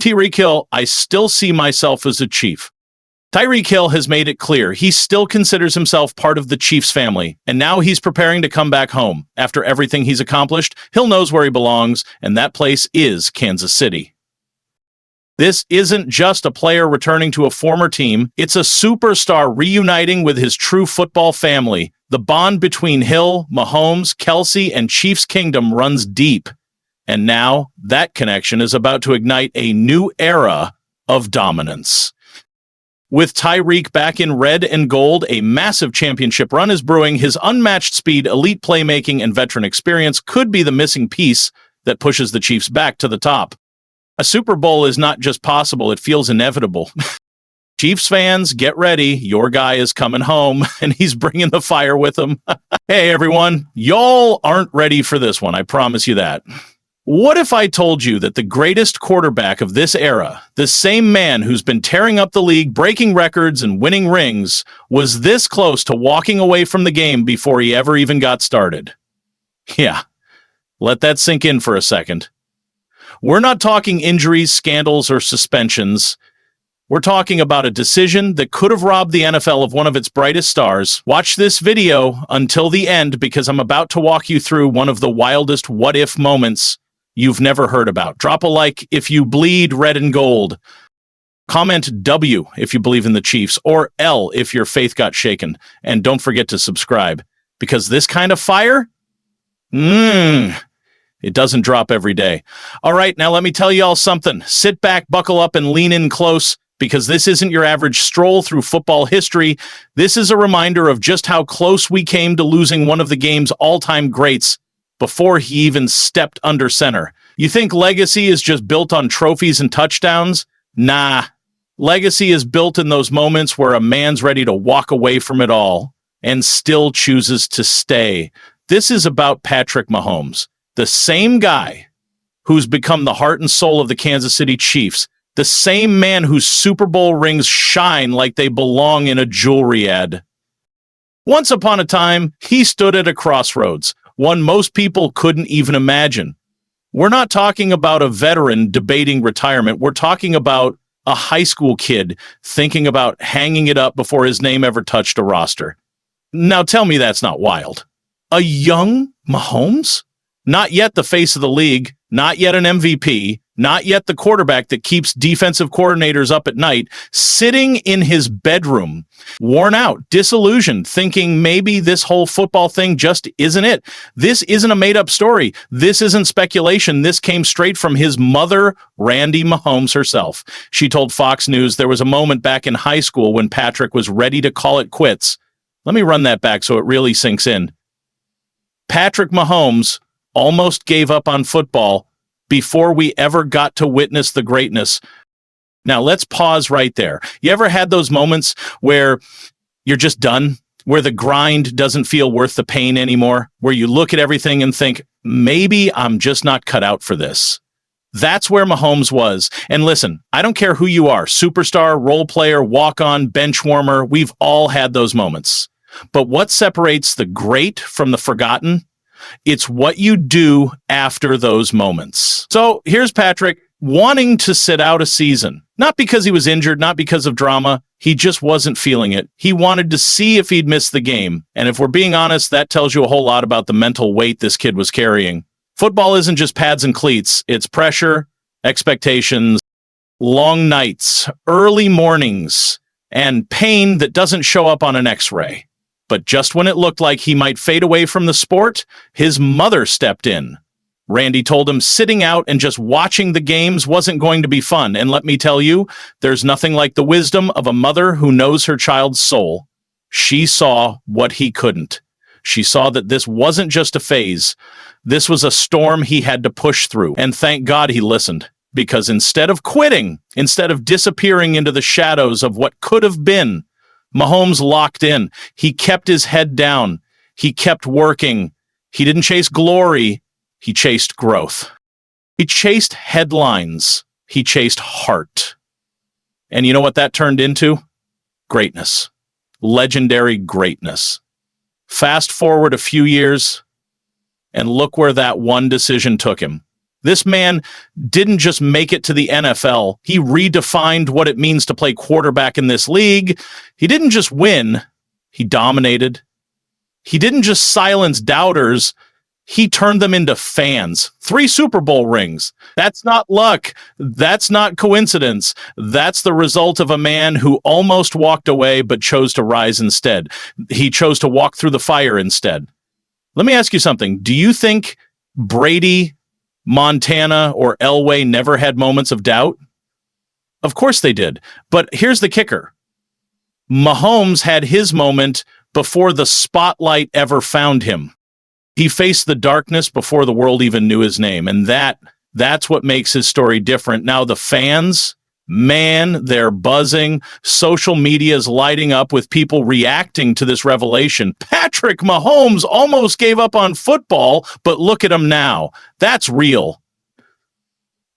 Tyreek Hill, I still see myself as a Chief. Tyreek Hill has made it clear he still considers himself part of the Chiefs family, and now he's preparing to come back home. After everything he's accomplished, Hill knows where he belongs, and that place is Kansas City. This isn't just a player returning to a former team, it's a superstar reuniting with his true football family. The bond between Hill, Mahomes, Kelsey, and Chiefs Kingdom runs deep, and now that connection is about to ignite a new era of dominance. With Tyreek back in red and gold, a massive championship run is brewing. His unmatched speed, elite playmaking, and veteran experience could be the missing piece that pushes the Chiefs back to the top. A Super Bowl is not just possible, it feels inevitable. Chiefs fans, get ready. Your guy is coming home, and he's bringing the fire with him. Hey, everyone. Y'all aren't ready for this one, I promise you that. What if I told you that the greatest quarterback of this era, the same man who's been tearing up the league, breaking records, and winning rings, was this close to walking away from the game before he ever even got started? Yeah, let that sink in for a second. We're not talking injuries, scandals, or suspensions. We're talking about a decision that could have robbed the NFL of one of its brightest stars. Watch this video until the end because I'm about to walk you through one of the wildest what-if moments you've never heard about. Drop a like if you bleed red and gold. Comment W if you believe in the Chiefs, or L if your faith got shaken. And don't forget to subscribe, because this kind of fire, it doesn't drop every day. All right, now let me tell you all something. Sit back, buckle up, and lean in close, because this isn't your average stroll through football history. This is a reminder of just how close we came to losing one of the game's all-time greats before he even stepped under center. You think legacy is just built on trophies and touchdowns? Nah. Legacy is built in those moments where a man's ready to walk away from it all and still chooses to stay. This is about Patrick Mahomes, the same guy who's become the heart and soul of the Kansas City Chiefs, the same man whose Super Bowl rings shine like they belong in a jewelry ad. Once upon a time, he stood at a crossroads, one most people couldn't even imagine. We're not talking about a veteran debating retirement. We're talking about a high school kid thinking about hanging it up before his name ever touched a roster. Now tell me that's not wild. A young Mahomes? Not yet the face of the league, not yet an MVP, not yet the quarterback that keeps defensive coordinators up at night, sitting in his bedroom, worn out, disillusioned, thinking maybe this whole football thing just isn't it. This isn't a made-up story. This isn't speculation. This came straight from his mother, Randy Mahomes herself. She told Fox News there was a moment back in high school when Patrick was ready to call it quits. Let me run that back so it really sinks in. Patrick Mahomes almost gave up on football before we ever got to witness the greatness. Now, let's pause right there. You ever had those moments where you're just done, where the grind doesn't feel worth the pain anymore, where you look at everything and think, maybe I'm just not cut out for this? That's where Mahomes was. And listen, I don't care who you are, superstar, role player, walk-on, bench warmer, we've all had those moments. But what separates the great from the forgotten? It's what you do after those moments. So here's Patrick wanting to sit out a season, not because he was injured, not because of drama. He just wasn't feeling it. He wanted to see if he'd missed the game. And if we're being honest, that tells you a whole lot about the mental weight this kid was carrying. Football isn't just pads and cleats. It's pressure, expectations, long nights, early mornings, and pain that doesn't show up on an X-ray. But just when it looked like he might fade away from the sport, his mother stepped in. Randy told him sitting out and just watching the games wasn't going to be fun. And let me tell you, there's nothing like the wisdom of a mother who knows her child's soul. She saw what he couldn't. She saw that this wasn't just a phase. This was a storm he had to push through. And thank God he listened. Because instead of quitting, instead of disappearing into the shadows of what could have been, Mahomes locked in. He kept his head down. He kept working. He didn't chase glory. He chased growth. He chased headlines. He chased heart. And you know what that turned into? Greatness. Legendary greatness. Fast forward a few years, and look where that one decision took him. This man didn't just make it to the NFL. He redefined what it means to play quarterback in this league. He didn't just win, he dominated. He didn't just silence doubters, he turned them into fans. 3 Super Bowl rings. That's not luck. That's not coincidence. That's the result of a man who almost walked away but chose to rise instead. He chose to walk through the fire instead. Let me ask you something. Do you think Brady, Montana, or Elway never had moments of doubt? Of course they did. But here's the kicker. Mahomes had his moment before the spotlight ever found him. He faced the darkness before the world even knew his name, and that's what makes his story different. Now the fans, man, they're buzzing. Social media is lighting up with people reacting to this revelation. Patrick Mahomes almost gave up on football, but look at him now. That's real.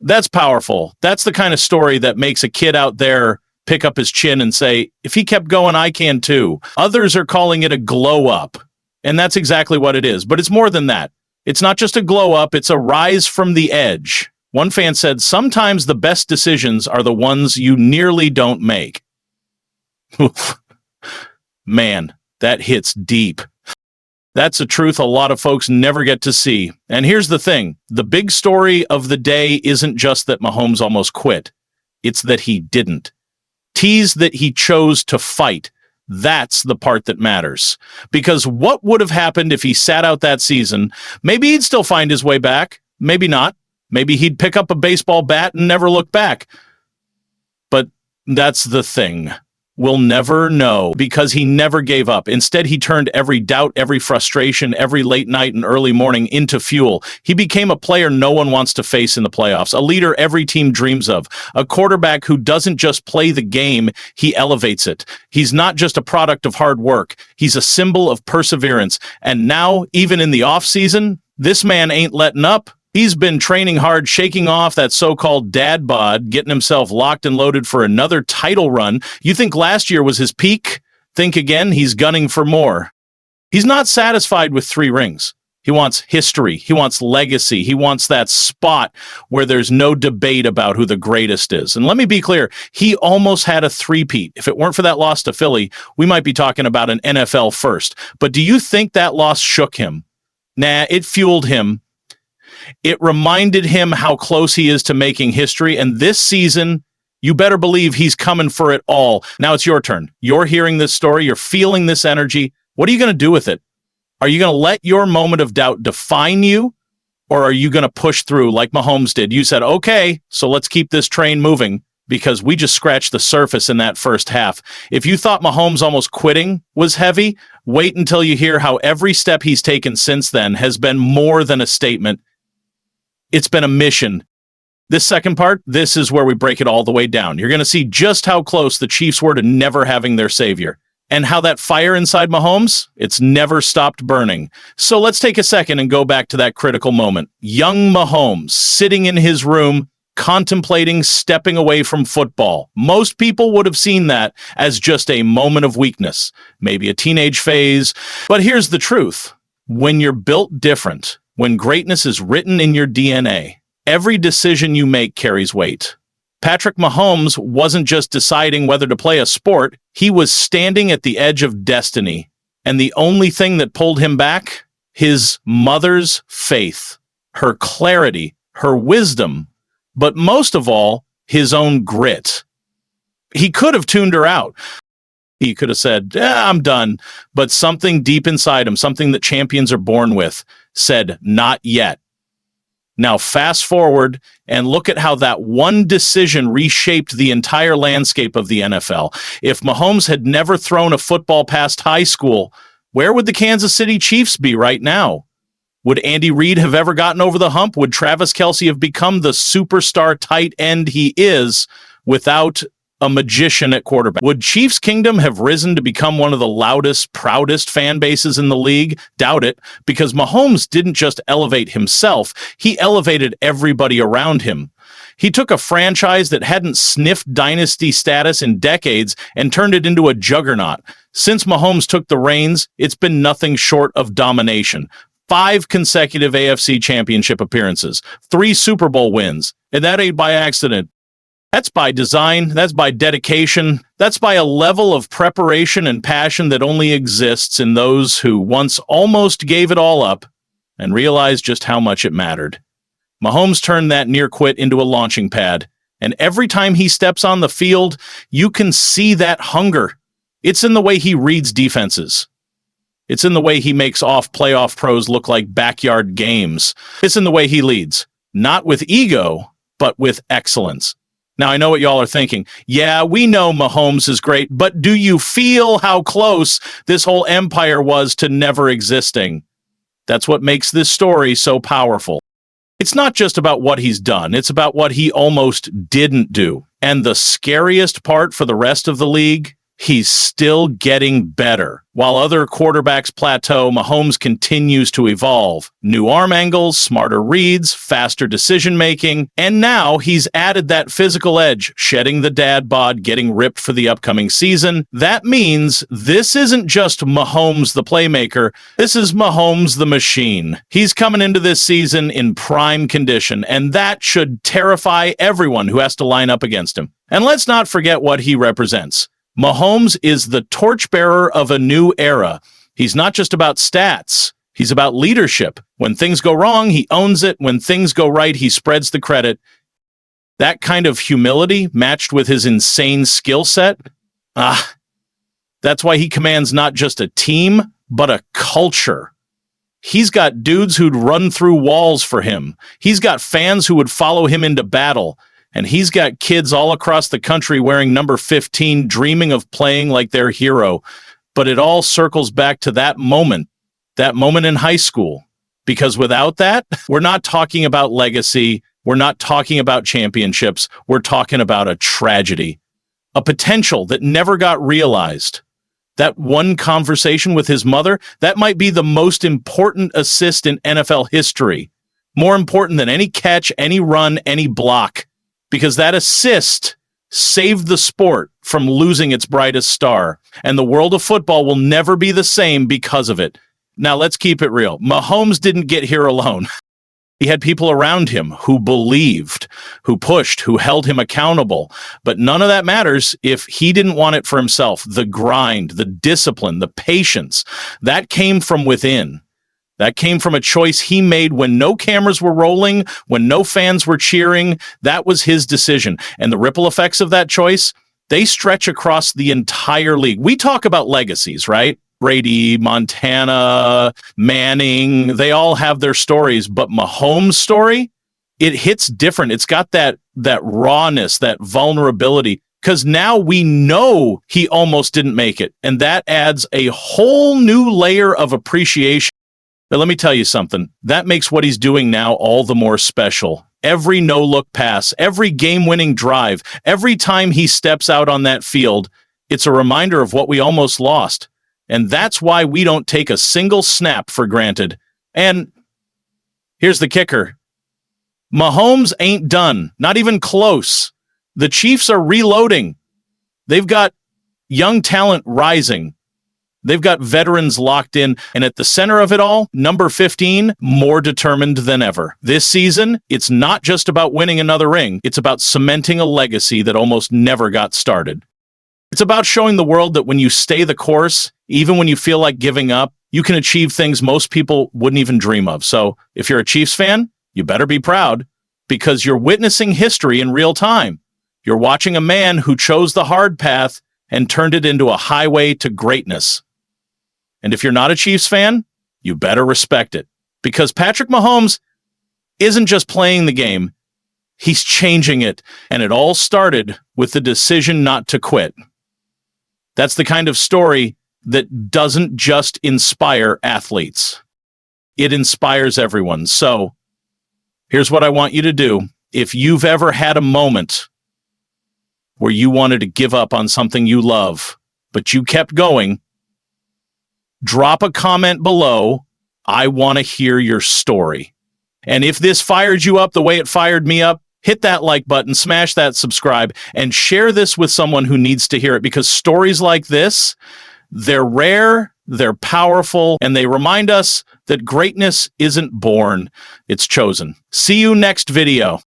That's powerful. That's the kind of story that makes a kid out there pick up his chin and say, if he kept going, I can too. Others are calling it a glow up. And that's exactly what it is. But it's more than that. It's not just a glow up, it's a rise from the edge. One fan said, sometimes the best decisions are the ones you nearly don't make. Man, that hits deep. That's a truth a lot of folks never get to see. And here's the thing. The big story of the day isn't just that Mahomes almost quit. It's that he didn't. Tease that he chose to fight. That's the part that matters. Because what would have happened if he sat out that season? Maybe he'd still find his way back. Maybe not. Maybe he'd pick up a baseball bat and never look back. But that's the thing. We'll never know because he never gave up. Instead, he turned every doubt, every frustration, every late night and early morning into fuel. He became a player no one wants to face in the playoffs, a leader every team dreams of, a quarterback who doesn't just play the game, he elevates it. He's not just a product of hard work. He's a symbol of perseverance. And now, even in the offseason, this man ain't letting up. He's been training hard, shaking off that so-called dad bod, getting himself locked and loaded for another title run. You think last year was his peak? Think again, he's gunning for more. He's not satisfied with 3 rings. He wants history. He wants legacy. He wants that spot where there's no debate about who the greatest is. And let me be clear, he almost had a three-peat. If it weren't for that loss to Philly, we might be talking about an NFL first. But do you think that loss shook him? Nah, it fueled him. It reminded him how close he is to making history. And this season, you better believe he's coming for it all. Now it's your turn. You're hearing this story. You're feeling this energy. What are you going to do with it? Are you going to let your moment of doubt define you? Or are you going to push through like Mahomes did? You said, okay, so let's keep this train moving because we just scratched the surface in that first half. If you thought Mahomes almost quitting was heavy, wait until you hear how every step he's taken since then has been more than a statement. It's been a mission. This second part, this is where we break it all the way down. You're going to see just how close the Chiefs were to never having their savior and how that fire inside Mahomes, it's never stopped burning. So let's take a second and go back to that critical moment. Young Mahomes sitting in his room, contemplating stepping away from football. Most people would have seen that as just a moment of weakness, maybe a teenage phase. But here's the truth. When you're built different, when greatness is written in your DNA, every decision you make carries weight. Patrick Mahomes wasn't just deciding whether to play a sport, he was standing at the edge of destiny. And the only thing that pulled him back? His mother's faith, her clarity, her wisdom, but most of all, his own grit. He could have tuned her out. He could have said, I'm done. But something deep inside him, something that champions are born with, said, not yet. Now fast forward and look at how that one decision reshaped the entire landscape of the NFL. If Mahomes had never thrown a football past high school, where would the Kansas City Chiefs be right now? Would Andy Reid have ever gotten over the hump? Would Travis Kelce have become the superstar tight end he is without a magician at quarterback? Would Chiefs Kingdom have risen to become one of the loudest, proudest fan bases in the league? Doubt it, because Mahomes didn't just elevate himself, he elevated everybody around him. He took a franchise that hadn't sniffed dynasty status in decades and turned it into a juggernaut. Since Mahomes took the reins, it's been nothing short of domination. 5 consecutive AFC championship appearances, 3 Super Bowl wins, and that ain't by accident. That's by design, that's by dedication, that's by a level of preparation and passion that only exists in those who once almost gave it all up and realized just how much it mattered. Mahomes turned that near quit into a launching pad, and every time he steps on the field, you can see that hunger. It's in the way he reads defenses. It's in the way he makes off-playoff pros look like backyard games. It's in the way he leads, not with ego, but with excellence. Now, I know what y'all are thinking. Yeah, we know Mahomes is great, but do you feel how close this whole empire was to never existing? That's what makes this story so powerful. It's not just about what he's done. It's about what he almost didn't do. And the scariest part for the rest of the league, he's still getting better. While other quarterbacks plateau, Mahomes continues to evolve. New arm angles, smarter reads, faster decision-making, and now he's added that physical edge, shedding the dad bod, getting ripped for the upcoming season. That means this isn't just Mahomes the playmaker, this is Mahomes the machine. He's coming into this season in prime condition, and that should terrify everyone who has to line up against him. And let's not forget what he represents. Mahomes is the torchbearer of a new era. He's not just about stats. He's about leadership. When things go wrong, he owns it. When things go right, he spreads the credit. That kind of humility matched with his insane skill set, that's why he commands not just a team, but a culture. He's got dudes who'd run through walls for him. He's got fans who would follow him into battle. And he's got kids all across the country wearing number 15, dreaming of playing like their hero. But it all circles back to that moment in high school. Because without that, we're not talking about legacy. We're not talking about championships. We're talking about a tragedy, a potential that never got realized. That one conversation with his mother, that might be the most important assist in NFL history. More important than any catch, any run, any block. Because that assist saved the sport from losing its brightest star, and the world of football will never be the same because of it. Now, let's keep it real. Mahomes didn't get here alone. He had people around him who believed, who pushed, who held him accountable. But none of that matters if he didn't want it for himself. The grind, the discipline, the patience, that came from within. That came from a choice he made when no cameras were rolling, when no fans were cheering. That was his decision. And the ripple effects of that choice, they stretch across the entire league. We talk about legacies, right? Brady, Montana, Manning, they all have their stories. But Mahomes' story, it hits different. It's got that rawness, that vulnerability. Because now we know he almost didn't make it. And that adds a whole new layer of appreciation. But let me tell you something. That makes what he's doing now all the more special. Every no-look pass, every game-winning drive, every time he steps out on that field, it's a reminder of what we almost lost. And that's why we don't take a single snap for granted. And here's the kicker. Mahomes ain't done, not even close. The Chiefs are reloading. They've got young talent rising. They've got veterans locked in, and at the center of it all, number 15, more determined than ever. This season, it's not just about winning another ring. It's about cementing a legacy that almost never got started. It's about showing the world that when you stay the course, even when you feel like giving up, you can achieve things most people wouldn't even dream of. So if you're a Chiefs fan, you better be proud, because you're witnessing history in real time. You're watching a man who chose the hard path and turned it into a highway to greatness. And if you're not a Chiefs fan, you better respect it. Because Patrick Mahomes isn't just playing the game, he's changing it. And it all started with the decision not to quit. That's the kind of story that doesn't just inspire athletes. It inspires everyone. So here's what I want you to do. If you've ever had a moment where you wanted to give up on something you love, but you kept going, drop a comment below. I want to hear your story. And if this fired you up the way it fired me up, hit that like button, smash that subscribe, and share this with someone who needs to hear it, because stories like this, they're rare, they're powerful, and they remind us that greatness isn't born, it's chosen. See you next video.